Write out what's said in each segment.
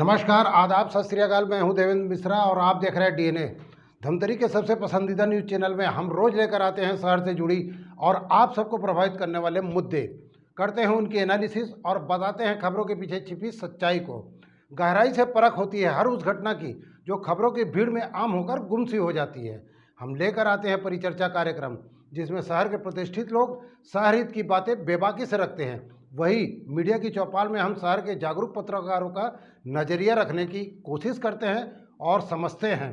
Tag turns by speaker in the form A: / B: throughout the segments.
A: नमस्कार, आदाब, सत श्री अकाल। मैं हूं देवेंद्र मिश्रा और आप देख रहे हैं डीएनए। धमतरी के सबसे पसंदीदा न्यूज़ चैनल में हम रोज़ लेकर आते हैं शहर से जुड़ी और आप सबको प्रभावित करने वाले मुद्दे, करते हैं उनकी एनालिसिस और बताते हैं खबरों के पीछे छिपी सच्चाई को। गहराई से परख होती है हर उस घटना की जो खबरों की भीड़ में आम होकर गुमसी हो जाती है। हम लेकर आते हैं परिचर्चा कार्यक्रम जिसमें शहर के प्रतिष्ठित लोग शहर हित की बातें बेबाकी से रखते हैं। वही मीडिया की चौपाल में हम शहर के जागरूक पत्रकारों का नज़रिया रखने की कोशिश करते हैं और समझते हैं,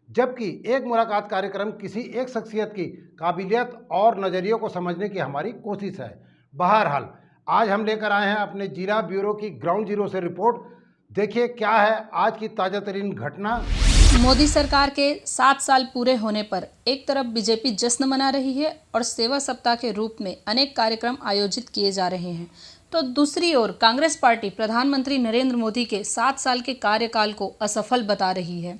A: जबकि एक मुलाकात कार्यक्रम किसी एक शख्सियत की काबिलियत और नज़रियों को समझने की हमारी कोशिश है। बहरहाल आज हम लेकर आए हैं अपने जिला ब्यूरो की ग्राउंड जीरो से रिपोर्ट। देखिए क्या है आज की ताज़ा तरीन घटना।
B: मोदी सरकार के 7 साल पूरे होने पर एक तरफ बीजेपी जश्न मना रही है और सेवा सप्ताह के रूप में अनेक कार्यक्रम आयोजित किए जा रहे हैं, तो दूसरी ओर कांग्रेस पार्टी प्रधानमंत्री नरेंद्र मोदी के 7 साल के कार्यकाल को असफल बता रही है।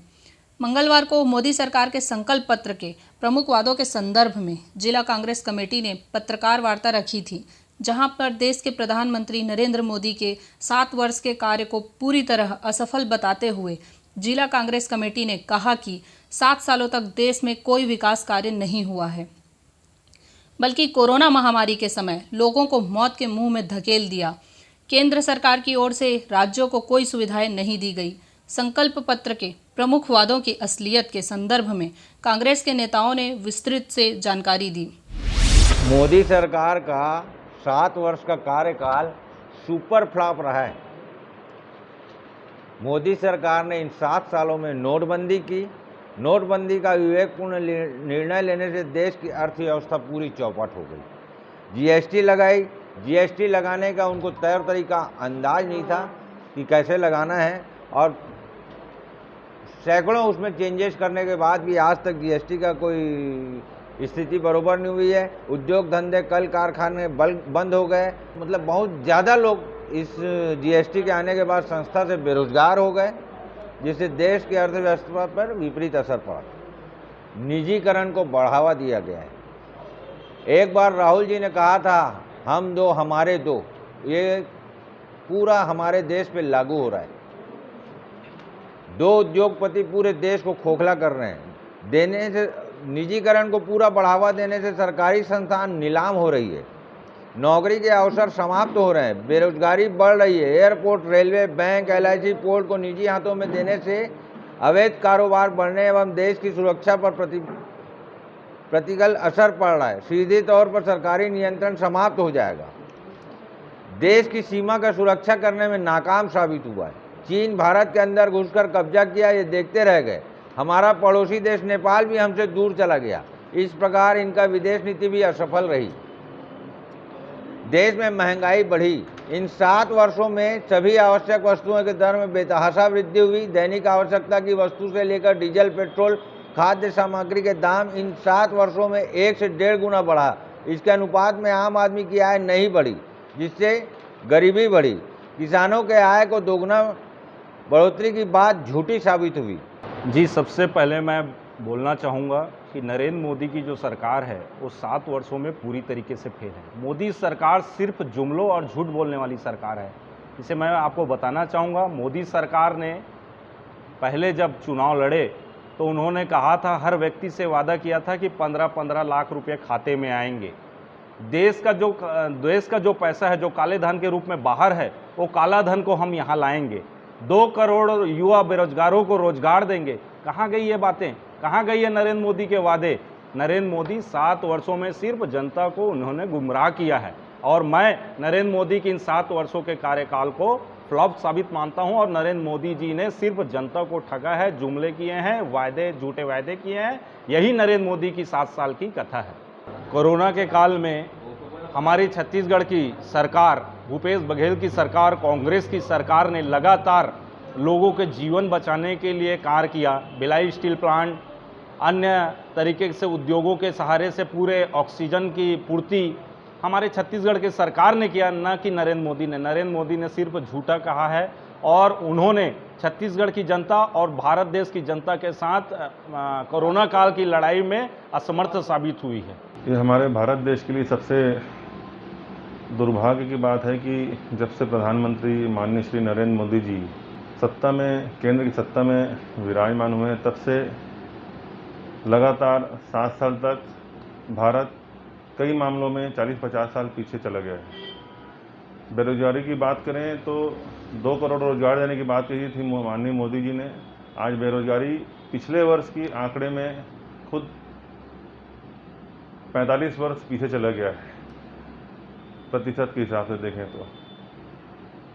B: मंगलवार को मोदी सरकार के संकल्प पत्र के प्रमुख वादों के संदर्भ में जिला कांग्रेस कमेटी ने पत्रकार वार्ता रखी थी, जहां पर देश के प्रधानमंत्री नरेंद्र मोदी के 7 वर्ष के कार्य को पूरी तरह असफल बताते हुए जिला कांग्रेस कमेटी ने कहा कि 7 सालों तक देश में कोई विकास कार्य नहीं हुआ है, बल्कि कोरोना महामारी के समय लोगों को मौत के मुंह में धकेल दिया। केंद्र सरकार की ओर से राज्यों को कोई सुविधाएं नहीं दी गई। संकल्प पत्र के प्रमुख वादों की असलियत के संदर्भ में कांग्रेस के नेताओं ने विस्तृत से जानकारी दी।
C: मोदी सरकार का 7 वर्ष का कार्यकाल सुपर फ्लॉप रहा है। मोदी सरकार ने इन 7 सालों में नोटबंदी की। नोटबंदी का विवेकपूर्ण निर्णय लेने से देश की अर्थव्यवस्था पूरी चौपट हो गई। जीएसटी लगाई। जीएसटी लगाने का उनको तौर तरीका अंदाज नहीं था कि कैसे लगाना है, और सैकड़ों उसमें चेंजेस करने के बाद भी आज तक जीएसटी का कोई स्थिति बरोबर नहीं हुई है। उद्योग धंधे, कल कारखाने बंद हो गए। मतलब बहुत ज़्यादा लोग इस जीएसटी के आने के बाद संस्था से बेरोजगार हो गए, जिससे देश की अर्थव्यवस्था पर विपरीत असर पड़ा। निजीकरण को बढ़ावा दिया गया है। एक बार राहुल जी ने कहा था हम दो हमारे दो, ये पूरा हमारे देश पे लागू हो रहा है। 2 उद्योगपति पूरे देश को खोखला कर रहे हैं। देने से निजीकरण को पूरा बढ़ावा देने से सरकारी संस्थान नीलाम हो रही है। नौकरी के अवसर समाप्त हो रहे हैं। बेरोजगारी बढ़ रही है। Airport, railway, bank, LIC, port को निजी हाथों में देने से अवैध कारोबार बढ़ने एवं देश की सुरक्षा पर प्रतिकूल असर पड़ रहा है। सीधे तौर पर सरकारी नियंत्रण समाप्त हो जाएगा। देश की सीमा का सुरक्षा करने में नाकाम साबित हुआ है। चीन भारत के अंदर घुसकर कब्जा किया, ये देखते रह गए। हमारा पड़ोसी देश नेपाल भी हमसे दूर चला गया। इस प्रकार इनका विदेश नीति भी असफल रही। देश में महंगाई बढ़ी। इन 7 वर्षों में सभी आवश्यक वस्तुओं के दर में बेतहाशा वृद्धि हुई। दैनिक आवश्यकता की वस्तु से लेकर डीजल, पेट्रोल, खाद्य सामग्री के दाम इन 7 वर्षों में 1 से 1.5 गुना बढ़ा। इसके अनुपात में आम आदमी की आय नहीं बढ़ी, जिससे गरीबी बढ़ी। किसानों के आय को दोगुना बढ़ोतरी की बात झूठी साबित हुई।
D: जी, सबसे पहले मैं बोलना चाहूँगा कि नरेंद्र मोदी की जो सरकार है वो 7 वर्षों में पूरी तरीके से फेल है। मोदी सरकार सिर्फ जुमलों और झूठ बोलने वाली सरकार है। इसे मैं आपको बताना चाहूँगा। मोदी सरकार ने पहले जब चुनाव लड़े तो उन्होंने कहा था, हर व्यक्ति से वादा किया था कि 15-15 लाख रुपए खाते में आएंगे। देश का जो पैसा है जो काले धन के रूप में बाहर है, वो काला धन को हम यहाँ लाएंगे। 2 करोड़ युवा बेरोजगारों को रोजगार देंगे। कहाँ गई ये बातें? कहाँ गई है नरेंद्र मोदी के वादे? नरेंद्र मोदी 7 वर्षों में सिर्फ जनता को उन्होंने गुमराह किया है, और मैं नरेंद्र मोदी की इन 7 वर्षों के कार्यकाल को फ्लॉप साबित मानता हूं। और नरेंद्र मोदी जी ने सिर्फ जनता को ठगा है, जुमले किए हैं, वायदे, झूठे वायदे किए हैं। यही नरेंद्र मोदी की 7 साल की कथा है। कोरोना के काल में हमारी छत्तीसगढ़ की सरकार, भूपेश बघेल की सरकार, कांग्रेस की सरकार ने लगातार लोगों के जीवन बचाने के लिए कार्य किया। भिलाई स्टील प्लांट, अन्य तरीके से उद्योगों के सहारे से पूरे ऑक्सीजन की पूर्ति हमारे छत्तीसगढ़ की सरकार ने किया, न कि नरेंद्र मोदी ने। नरेंद्र मोदी ने सिर्फ झूठा कहा है, और उन्होंने छत्तीसगढ़ की जनता और भारत देश की जनता के साथ कोरोना काल की लड़ाई में असमर्थ साबित हुई है।
E: ये हमारे भारत देश के लिए सबसे दुर्भाग्य की बात है कि जब से प्रधानमंत्री माननीय श्री नरेंद्र मोदी जी सत्ता में, केंद्र की सत्ता में विराजमान हुए हैं, तब से लगातार 7 साल तक भारत कई मामलों में 40-50 साल पीछे चला गया है। बेरोजगारी की बात करें तो 2 करोड़ रोजगार देने की बात कही थी माननीय मोदी जी ने। आज बेरोजगारी पिछले वर्ष की आंकड़े में खुद 45 वर्ष पीछे चला गया है, प्रतिशत के हिसाब से देखें तो।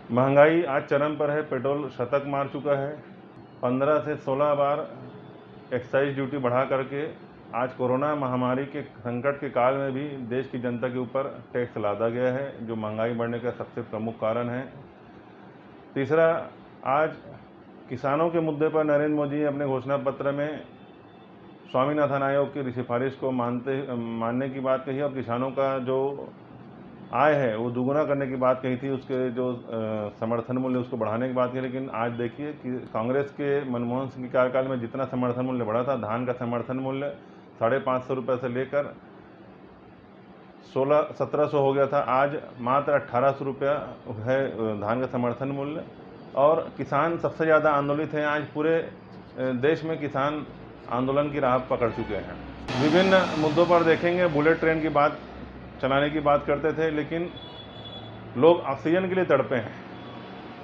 E: महंगाई आज चरम पर है, पेट्रोल शतक मार चुका है। 15 से 16 बार एक्साइज ड्यूटी बढ़ा करके आज कोरोना महामारी के संकट के काल में भी देश की जनता के ऊपर टैक्स लादा गया है, जो महंगाई बढ़ने का सबसे प्रमुख कारण है। तीसरा, आज किसानों के मुद्दे पर नरेंद्र मोदी अपने घोषणा पत्र में स्वामीनाथन आयोग की सिफारिश को मानने की बात कही और किसानों का जो आय है वो दुगुना करने की बात कही थी, उसके जो समर्थन मूल्य उसको बढ़ाने की बात की। लेकिन आज देखिए कि कांग्रेस के मनमोहन सिंह के कार्यकाल में जितना समर्थन मूल्य बढ़ा था, धान का समर्थन मूल्य 550 रुपये से लेकर 1700 हो गया था, आज मात्र 1800 रुपया है धान का समर्थन मूल्य। और किसान सबसे ज़्यादा आंदोलित हैं, आज पूरे देश में किसान आंदोलन की राह पकड़ चुके हैं। विभिन्न मुद्दों पर देखेंगे, बुलेट ट्रेन की बात चलाने की बात करते थे, लेकिन लोग ऑक्सीजन के लिए तड़पे हैं।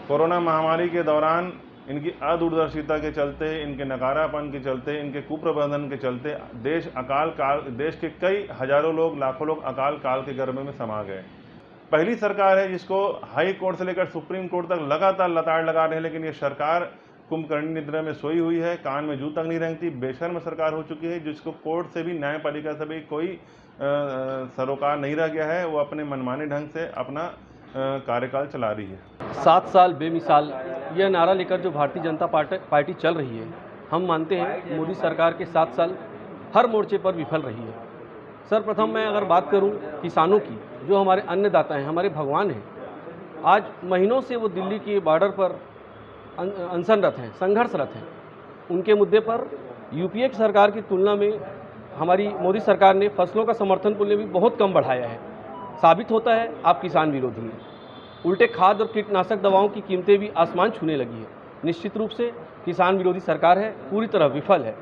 E: कोरोना महामारी के दौरान इनकी अदूरदर्शिता के चलते, इनके नकारापन के चलते, इनके कुप्रबंधन के चलते देश के कई हजारों लोग, लाखों लोग अकाल काल के गर्भ में समा गए। पहली सरकार है जिसको हाई कोर्ट से लेकर सुप्रीम कोर्ट तक लगातार लताड़ लगा रहे हैं, लेकिन ये सरकार कुंभकर्णी निद्रा में सोई हुई है, कान में जू तक नहीं रेंगती। बेशर्म सरकार हो चुकी है, जिसको कोर्ट से भी, न्यायपालिका से भी कोई सरोकार नहीं रह गया है। वो अपने मनमाने ढंग से अपना कार्यकाल चला रही है।
F: 7 साल बेमिसाल, यह नारा लेकर जो भारतीय जनता पार्टी चल रही है, हम मानते हैं मोदी सरकार के 7 साल हर मोर्चे पर विफल रही है। सर्वप्रथम मैं अगर बात करूं किसानों की, जो हमारे अन्नदाता हैं, हमारे भगवान हैं, आज महीनों से वो दिल्ली के बॉर्डर पर अनशनरत हैं, संघर्षरत हैं। उनके मुद्दे पर यूपीए की सरकार की तुलना में हमारी मोदी सरकार ने फसलों का समर्थन मूल्य भी बहुत कम बढ़ाया है। साबित होता है आप किसान विरोधी हैं। उल्टे खाद और कीटनाशक दवाओं की कीमतें भी आसमान छूने लगी है। निश्चित रूप से किसान विरोधी सरकार है, पूरी तरह विफल है।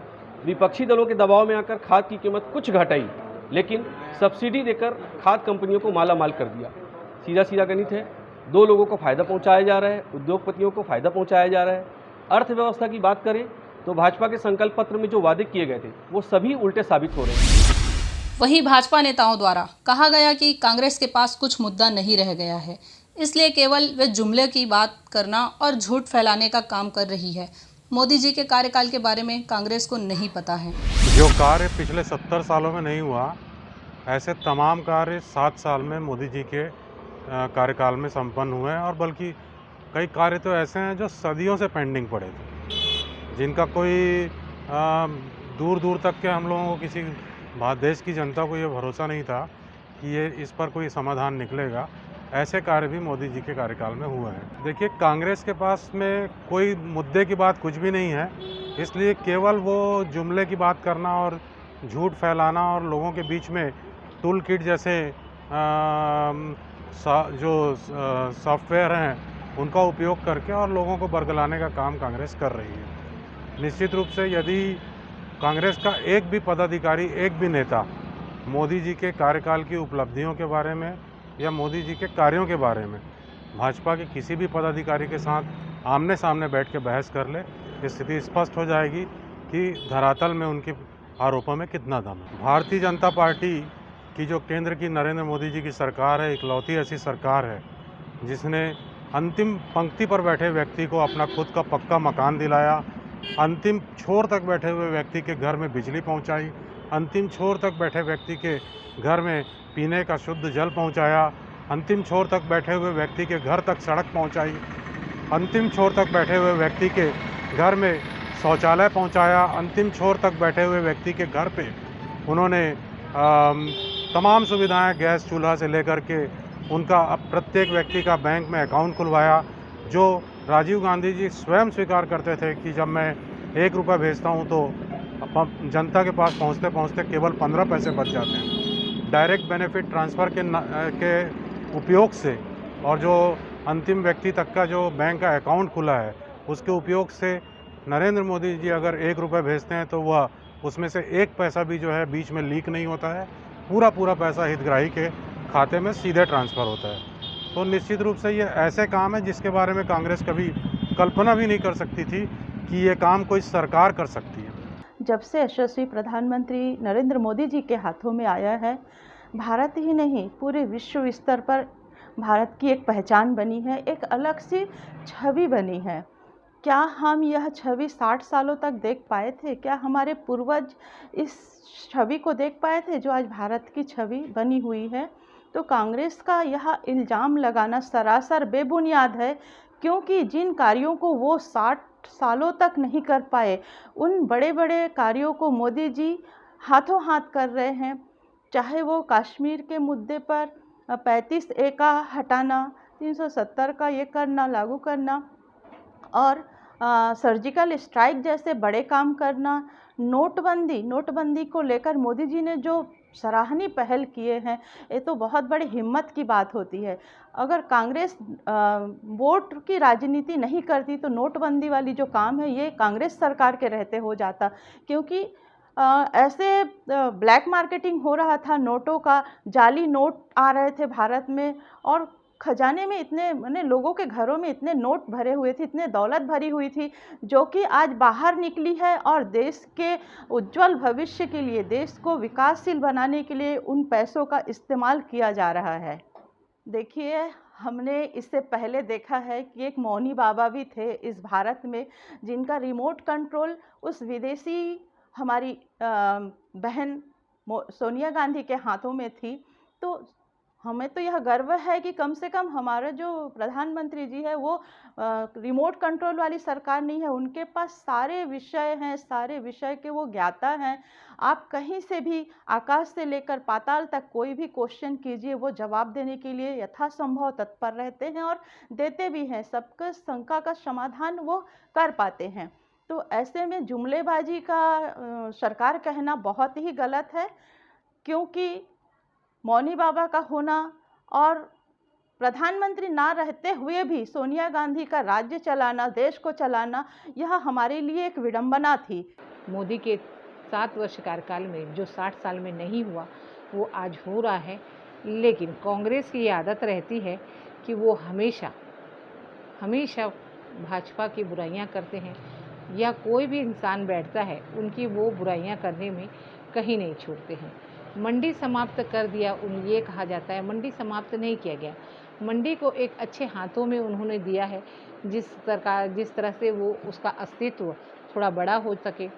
F: विपक्षी दलों के दबाव में आकर खाद की कीमत कुछ घटाई, लेकिन सब्सिडी देकर खाद कंपनियों को माला माल कर दिया। सीधा सीधा गणित है, 2 लोगों को फ़ायदा पहुंचाया जा रहा है, उद्योगपतियों को फ़ायदा पहुंचाया जा रहा है। अर्थव्यवस्था की बात करें तो भाजपा के संकल्प पत्र में जो वादे किए गए थे वो सभी उल्टे साबित हो रहे हैं।
B: वहीं भाजपा नेताओं द्वारा कहा गया कि कांग्रेस के पास कुछ मुद्दा नहीं रह गया है, इसलिए केवल वे जुमले की बात करना और झूठ फैलाने का काम कर रही है। मोदी जी के कार्यकाल के बारे में कांग्रेस को नहीं पता है।
G: जो कार्य पिछले 70 सालों में नहीं हुआ, ऐसे तमाम कार्य 7 साल में मोदी जी के कार्यकाल में संपन्न हुए हैं। और बल्कि कई कार्य तो ऐसे हैं जो सदियों से पेंडिंग पड़े थे, जिनका कोई दूर दूर तक के हम लोगों को, किसी देश की जनता को ये भरोसा नहीं था कि ये इस पर कोई समाधान निकलेगा। ऐसे कार्य भी मोदी जी के कार्यकाल में हुए हैं। देखिए, कांग्रेस के पास में कोई मुद्दे की बात कुछ भी नहीं है, इसलिए केवल वो जुमले की बात करना और झूठ फैलाना और लोगों के बीच में टूल किट जैसे जो सॉफ्टवेयर हैं उनका उपयोग करके और लोगों को बरगलाने का काम कांग्रेस कर रही है। निश्चित रूप से यदि कांग्रेस का एक भी पदाधिकारी, एक भी नेता मोदी जी के कार्यकाल की उपलब्धियों के बारे में या मोदी जी के कार्यों के बारे में भाजपा के किसी भी पदाधिकारी के साथ आमने सामने बैठ के बहस कर ले, स्थिति स्पष्ट हो जाएगी कि धरातल में उनके आरोपों में कितना दम है। भारतीय जनता पार्टी की जो केंद्र की नरेंद्र मोदी जी की सरकार है, इकलौती ऐसी सरकार है जिसने अंतिम पंक्ति पर बैठे व्यक्ति को अपना खुद का पक्का मकान दिलाया, अंतिम छोर तक बैठे हुए व्यक्ति के घर में बिजली पहुंचाई, अंतिम छोर तक बैठे व्यक्ति के घर में पीने का शुद्ध जल पहुंचाया, अंतिम छोर तक बैठे हुए व्यक्ति के घर तक सड़क पहुंचाई, अंतिम छोर तक बैठे हुए व्यक्ति के घर में शौचालय पहुंचाया, अंतिम छोर तक बैठे हुए व्यक्ति के घर पे उन्होंने तमाम सुविधाएं, गैस चूल्हा से लेकर के उनका प्रत्येक व्यक्ति का बैंक में अकाउंट खुलवाया। जो राजीव गांधी जी स्वयं स्वीकार करते थे कि जब मैं 1 रुपया भेजता हूं तो जनता के पास पहुंचते पहुंचते केवल 15 पैसे बच जाते हैं। डायरेक्ट बेनिफिट ट्रांसफ़र के उपयोग से और जो अंतिम व्यक्ति तक का जो बैंक का अकाउंट खुला है उसके उपयोग से नरेंद्र मोदी जी अगर 1 रुपये भेजते हैं तो वह उसमें से 1 पैसा भी जो है बीच में लीक नहीं होता है, पूरा पैसा हितग्राही के खाते में सीधे ट्रांसफ़र होता है। तो निश्चित रूप से ये ऐसे काम है जिसके बारे में कांग्रेस कभी कल्पना भी नहीं कर सकती थी कि ये काम कोई सरकार कर सकती है।
H: जब से यशस्वी प्रधानमंत्री नरेंद्र मोदी जी के हाथों में आया है, भारत ही नहीं पूरे विश्व स्तर पर भारत की एक पहचान बनी है, एक अलग सी छवि बनी है। क्या हम यह छवि 60 सालों तक देख पाए थे? क्या हमारे पूर्वज इस छवि को देख पाए थे जो आज भारत की छवि बनी हुई है? तो कांग्रेस का यह इल्ज़ाम लगाना सरासर बेबुनियाद है, क्योंकि जिन कार्यों को वो 60 सालों तक नहीं कर पाए, उन बड़े बड़े कार्यों को मोदी जी हाथों हाथ कर रहे हैं। चाहे वो कश्मीर के मुद्दे पर 35A का हटाना, 370 का ये करना, लागू करना, और सर्जिकल स्ट्राइक जैसे बड़े काम करना, नोटबंदी को लेकर मोदी जी ने जो सराहनीय पहल किए हैं, ये तो बहुत बड़ी हिम्मत की बात होती है। अगर कांग्रेस वोट की राजनीति नहीं करती तो नोटबंदी वाली जो काम है ये कांग्रेस सरकार के रहते हो जाता, क्योंकि ऐसे ब्लैक मार्केटिंग हो रहा था, नोटों का जाली नोट आ रहे थे भारत में, और खजाने में इतने माने लोगों के घरों में इतने नोट भरे हुए थे, इतने दौलत भरी हुई थी, जो कि आज बाहर निकली है और देश के उज्जवल भविष्य के लिए, देश को विकासशील बनाने के लिए उन पैसों का इस्तेमाल किया जा रहा है। देखिए, हमने इससे पहले देखा है कि एक मौनी बाबा भी थे इस भारत में, जिनका रिमोट कंट्रोल उस विदेशी हमारी बहन सोनिया गांधी के हाथों में थी। तो हमें तो यह गर्व है कि कम से कम हमारा जो प्रधानमंत्री जी है वो रिमोट कंट्रोल वाली सरकार नहीं है, उनके पास सारे विषय हैं, सारे विषय के वो ज्ञाता हैं। आप कहीं से भी आकाश से लेकर पाताल तक कोई भी क्वेश्चन कीजिए, वो जवाब देने के लिए यथासंभव तत्पर रहते हैं और देते भी हैं। सबका शंका का समाधान वो कर पाते हैं। तो ऐसे में जुमलेबाजी का सरकार कहना बहुत ही गलत है, क्योंकि मौनी बाबा का होना और प्रधानमंत्री ना रहते हुए भी सोनिया गांधी का राज्य चलाना, देश को चलाना, यह हमारे लिए एक विडंबना थी।
I: मोदी के 7 वर्ष कार्यकाल में जो 60 साल में नहीं हुआ वो आज हो रहा है, लेकिन कांग्रेस की आदत रहती है कि वो हमेशा भाजपा की बुराइयां करते हैं, या कोई भी इंसान बैठता है उनकी वो बुराइयां करने में कहीं नहीं छोड़ते हैं। मंडी समाप्त कर दिया, ये कहा जाता है, मंडी समाप्त नहीं किया गया। मंडी को एक अच्छे हाथों में उन्होंने दिया है, जिस तरह से वो उसका अस्तित्व थोड़ा बड़ा हो सके।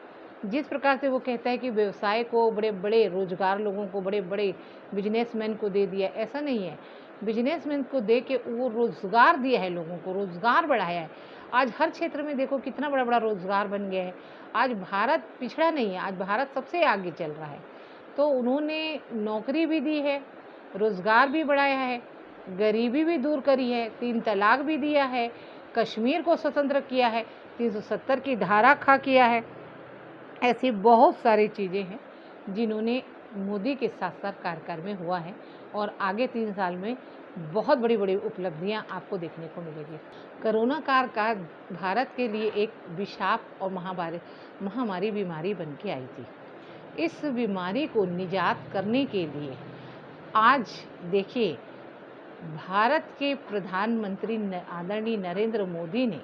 I: जिस प्रकार से वो कहता है कि व्यवसाय को बड़े बड़े रोजगार लोगों को, बड़े बड़े बिजनेसमैन को दे दिया, ऐसा नहीं है। बिजनेसमैन को दे के वो रोज़गार दिया है, लोगों को रोज़गार बढ़ाया है। आज हर क्षेत्र में देखो कितना बड़ा बड़ा रोज़गार बन गया है। आज भारत पिछड़ा नहीं है, आज भारत सबसे आगे चल रहा है। तो उन्होंने नौकरी भी दी है, रोज़गार भी बढ़ाया है, गरीबी भी दूर करी है, 3 तलाक भी दिया है, कश्मीर को स्वतंत्र किया है, 370 की धारा खा किया है। ऐसी बहुत सारी चीज़ें हैं जिन्होंने मोदी के साथ साथ कार्यकाल में हुआ है, और आगे 3 साल में बहुत बड़ी बड़ी उपलब्धियां आपको देखने को मिलेगी। कोरोना काल का भारत के लिए एक विषाप और महामारी बीमारी बन के आई थी। इस बीमारी को निजात करने के लिए आज देखिए, भारत के प्रधानमंत्री आदरणीय नरेंद्र मोदी ने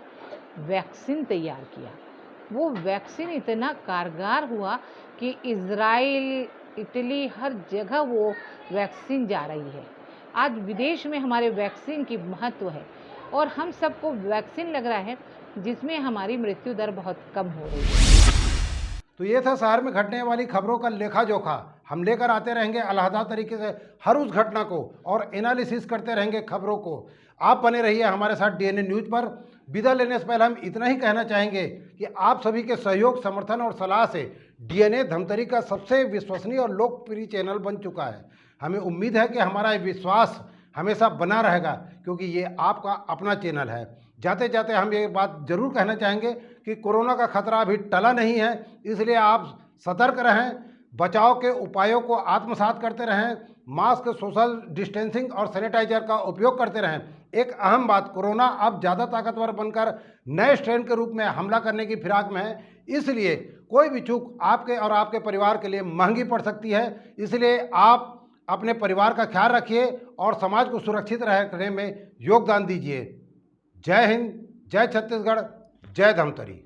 I: वैक्सीन तैयार किया। वो वैक्सीन इतना कारगर हुआ कि इज़राइल, इटली, हर जगह वो वैक्सीन जा रही है। आज विदेश में हमारे वैक्सीन की महत्व है, और हम सबको वैक्सीन लग रहा है, जिसमें हमारी मृत्यु दर बहुत कम हो रही है।
A: तो ये था शहर में घटने वाली खबरों का लेखा जोखा। हम लेकर आते रहेंगे अलहदा तरीके से हर उस घटना को, और एनालिसिस करते रहेंगे खबरों को। आप बने रहिए हमारे साथ डीएनए न्यूज़ पर। विदा लेने से पहले हम इतना ही कहना चाहेंगे कि आप सभी के सहयोग, समर्थन और सलाह से डीएनए धमतरी का सबसे विश्वसनीय और लोकप्रिय चैनल बन चुका है। हमें उम्मीद है कि हमारा ये विश्वास हमेशा बना रहेगा, क्योंकि ये आपका अपना चैनल है। जाते जाते हम ये बात जरूर कहना चाहेंगे कि कोरोना का खतरा अभी टला नहीं है, इसलिए आप सतर्क रहें, बचाव के उपायों को आत्मसात करते रहें, मास्क, सोशल डिस्टेंसिंग और सैनिटाइजर का उपयोग करते रहें। एक अहम बात, कोरोना अब ज़्यादा ताकतवर बनकर नए स्ट्रेन के रूप में हमला करने की फिराक में है, इसलिए कोई भी चूक आपके और आपके परिवार के लिए महंगी पड़ सकती है। इसलिए आप अपने परिवार का ख्याल रखिए और समाज को सुरक्षित रखने में योगदान दीजिए। जय हिंद, जय छत्तीसगढ़, जय धमतरी।